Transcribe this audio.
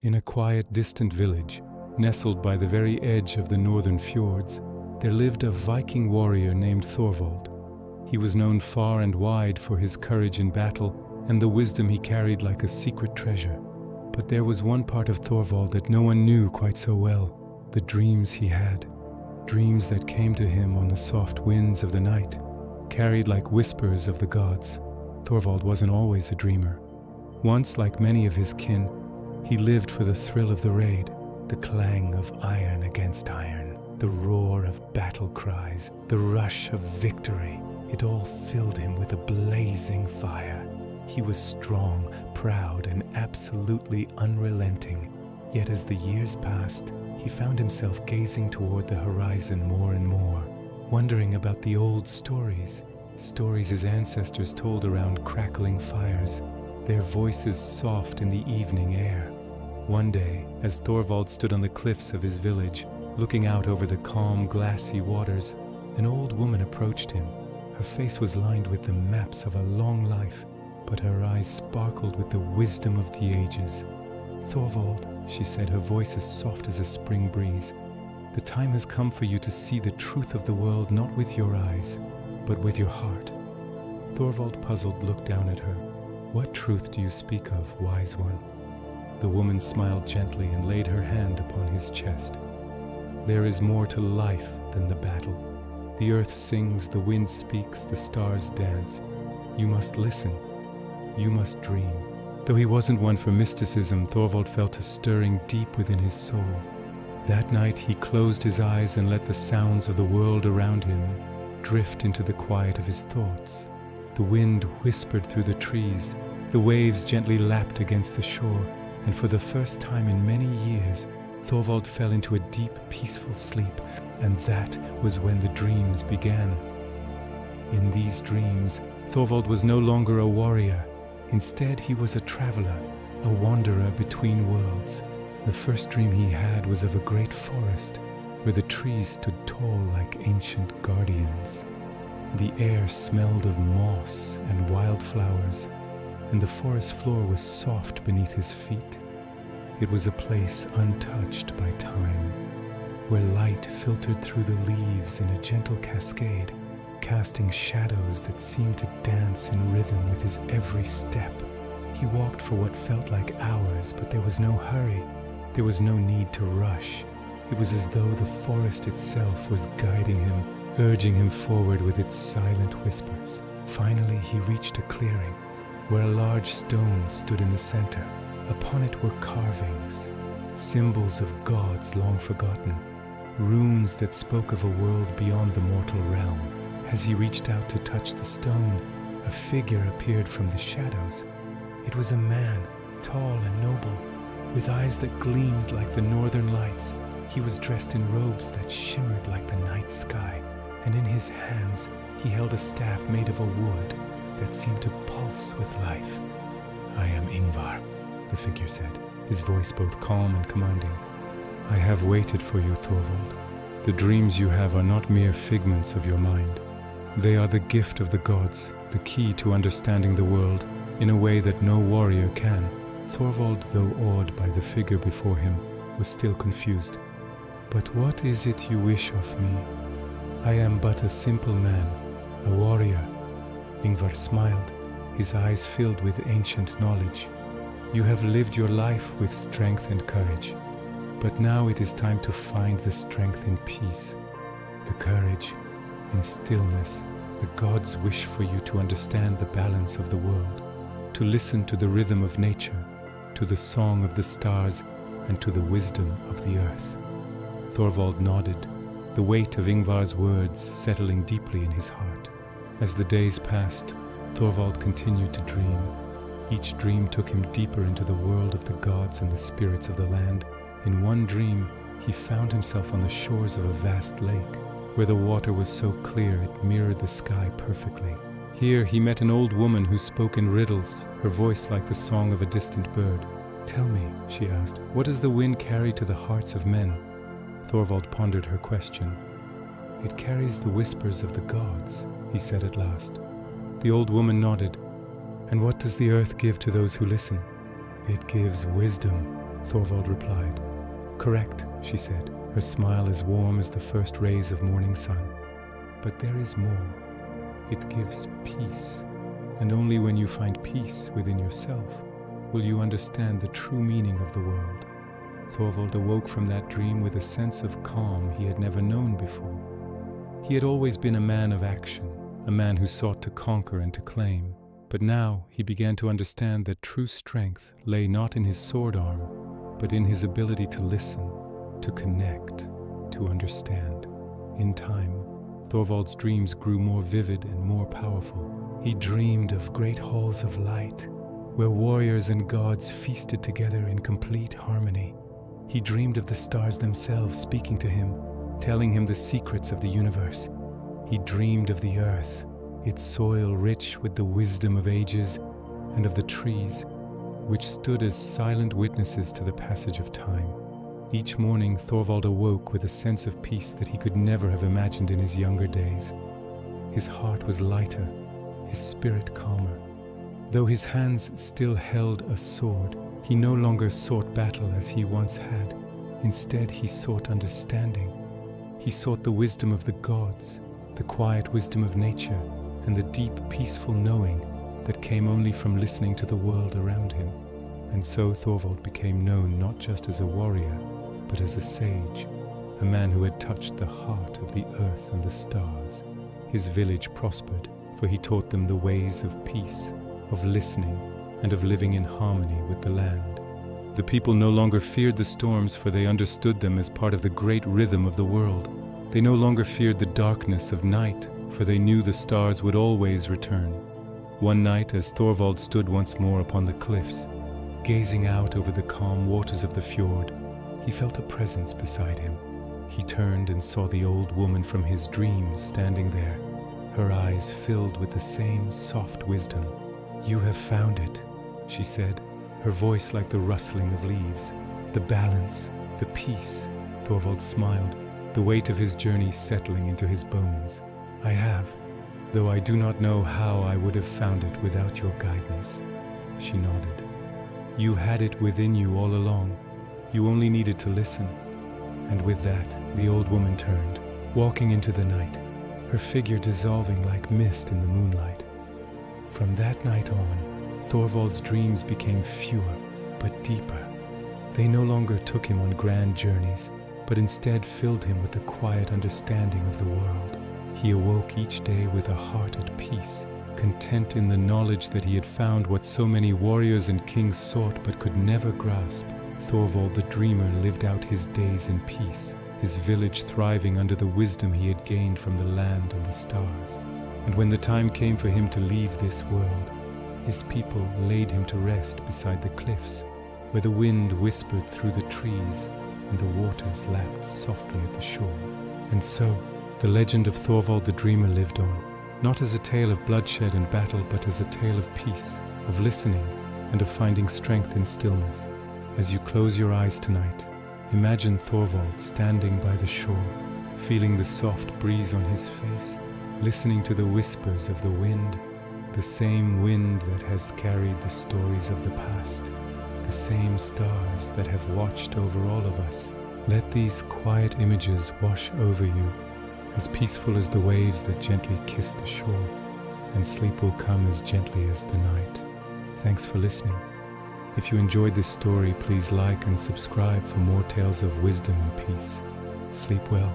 In a quiet, distant village, nestled by the very edge of the northern fjords, there lived a Viking warrior named Thorvald. He was known far and wide for his courage in battle and the wisdom he carried like a secret treasure. But there was one part of Thorvald that no one knew quite so well: the dreams he had. Dreams that came to him on the soft winds of the night, carried like whispers of the gods. Thorvald wasn't always a dreamer. Once, like many of his kin, he lived for the thrill of the raid, the clang of iron against iron, the roar of battle cries, the rush of victory. It all filled him with a blazing fire. He was strong, proud, and absolutely unrelenting. Yet as the years passed, he found himself gazing toward the horizon more and more, wondering about the old stories his ancestors told around crackling fires, their voices soft in the evening air. One day, as Thorvald stood on the cliffs of his village, looking out over the calm, glassy waters, an old woman approached him. Her face was lined with the maps of a long life, but her eyes sparkled with the wisdom of the ages. "Thorvald," she said, her voice as soft as a spring breeze, "the time has come for you to see the truth of the world not with your eyes, but with your heart." Thorvald, puzzled, looked down at her. "What truth do you speak of, wise one?" The woman smiled gently and laid her hand upon his chest. "There is more to life than the battle. The earth sings, the wind speaks, the stars dance. You must listen. You must dream." Though he wasn't one for mysticism, Thorvald felt a stirring deep within his soul. That night he closed his eyes and let the sounds of the world around him drift into the quiet of his thoughts. The wind whispered through the trees, the waves gently lapped against the shore, and for the first time in many years, Thorvald fell into a deep, peaceful sleep, and that was when the dreams began. In these dreams, Thorvald was no longer a warrior. Instead, he was a traveler, a wanderer between worlds. The first dream he had was of a great forest, where the trees stood tall like ancient guardians. The air smelled of moss and wildflowers, and the forest floor was soft beneath his feet. It was a place untouched by time, where light filtered through the leaves in a gentle cascade, casting shadows that seemed to dance in rhythm with his every step. He walked for what felt like hours, but there was no hurry. There was no need to rush. It was as though the forest itself was guiding him, urging him forward with its silent whispers. Finally, he reached a clearing, where a large stone stood in the center. Upon it were carvings, symbols of gods long forgotten, runes that spoke of a world beyond the mortal realm. As he reached out to touch the stone, a figure appeared from the shadows. It was a man, tall and noble, with eyes that gleamed like the northern lights. He was dressed in robes that shimmered like the night sky, and in his hands he held a staff made of a wood that seemed to pulse with life. "I am Ingvar," the figure said, his voice both calm and commanding. "I have waited for you, Thorvald. The dreams you have are not mere figments of your mind. They are the gift of the gods, the key to understanding the world in a way that no warrior can." Thorvald, though awed by the figure before him, was still confused. "But what is it you wish of me? I am but a simple man, a warrior." Ingvar smiled, his eyes filled with ancient knowledge. "You have lived your life with strength and courage, but now it is time to find the strength in peace, the courage in stillness. The gods wish for you to understand the balance of the world, to listen to the rhythm of nature, to the song of the stars, and to the wisdom of the earth." Thorvald nodded, the weight of Ingvar's words settling deeply in his heart. As the days passed, Thorvald continued to dream. Each dream took him deeper into the world of the gods and the spirits of the land. In one dream, he found himself on the shores of a vast lake, where the water was so clear it mirrored the sky perfectly. Here he met an old woman who spoke in riddles, her voice like the song of a distant bird. "Tell me," she asked, "what does the wind carry to the hearts of men?" Thorvald pondered her question. "It carries the whispers of the gods," he said at last. The old woman nodded. "And what does the earth give to those who listen?" "It gives wisdom," Thorvald replied. Correct, she said, her smile as warm as the first rays of morning sun. But there is more. It gives peace. And only when you find peace within yourself will you understand the true meaning of the world. Thorvald awoke from that dream with a sense of calm he had never known before. He had always been a man of action, a man who sought to conquer and to claim. But now he began to understand that true strength lay not in his sword arm, but in his ability to listen, to connect, to understand. In time, Thorvald's dreams grew more vivid and more powerful. He dreamed of great halls of light, where warriors and gods feasted together in complete harmony. He dreamed of the stars themselves speaking to him, telling him the secrets of the universe. He dreamed of the earth, its soil rich with the wisdom of ages, and of the trees, which stood as silent witnesses to the passage of time. Each morning, Thorvald awoke with a sense of peace that he could never have imagined in his younger days. His heart was lighter, his spirit calmer. Though his hands still held a sword, he no longer sought battle as he once had. Instead, he sought understanding. He sought the wisdom of the gods, the quiet wisdom of nature, and the deep, peaceful knowing that came only from listening to the world around him. And so Thorvald became known not just as a warrior, but as a sage, a man who had touched the heart of the earth and the stars. His village prospered, for he taught them the ways of peace, of listening, and of living in harmony with the land. The people no longer feared the storms, for they understood them as part of the great rhythm of the world. They no longer feared the darkness of night, for they knew the stars would always return. One night, as Thorvald stood once more upon the cliffs, gazing out over the calm waters of the fjord, he felt a presence beside him. He turned and saw the old woman from his dreams standing there, her eyes filled with the same soft wisdom. "You have found it," she said, her voice like the rustling of leaves. "The balance, the peace." Thorvald smiled, the weight of his journey settling into his bones. "I have, though I do not know how I would have found it without your guidance." She nodded. "You had it within you all along. You only needed to listen." And with that, the old woman turned, walking into the night, her figure dissolving like mist in the moonlight. From that night on, Thorvald's dreams became fewer, but deeper. They no longer took him on grand journeys, but instead filled him with the quiet understanding of the world. He awoke each day with a heart at peace, content in the knowledge that he had found what so many warriors and kings sought but could never grasp. Thorvald the dreamer lived out his days in peace, his village thriving under the wisdom he had gained from the land and the stars. And when the time came for him to leave this world, his people laid him to rest beside the cliffs, where the wind whispered through the trees and the waters lapped softly at the shore. And so, the legend of Thorvald the dreamer lived on, not as a tale of bloodshed and battle, but as a tale of peace, of listening, and of finding strength in stillness. As you close your eyes tonight, imagine Thorvald standing by the shore, feeling the soft breeze on his face, listening to the whispers of the wind, the same wind that has carried the stories of the past, the same stars that have watched over all of us. Let these quiet images wash over you, as peaceful as the waves that gently kiss the shore, and sleep will come as gently as the night. Thanks for listening. If you enjoyed this story, please like and subscribe for more tales of wisdom and peace. Sleep well.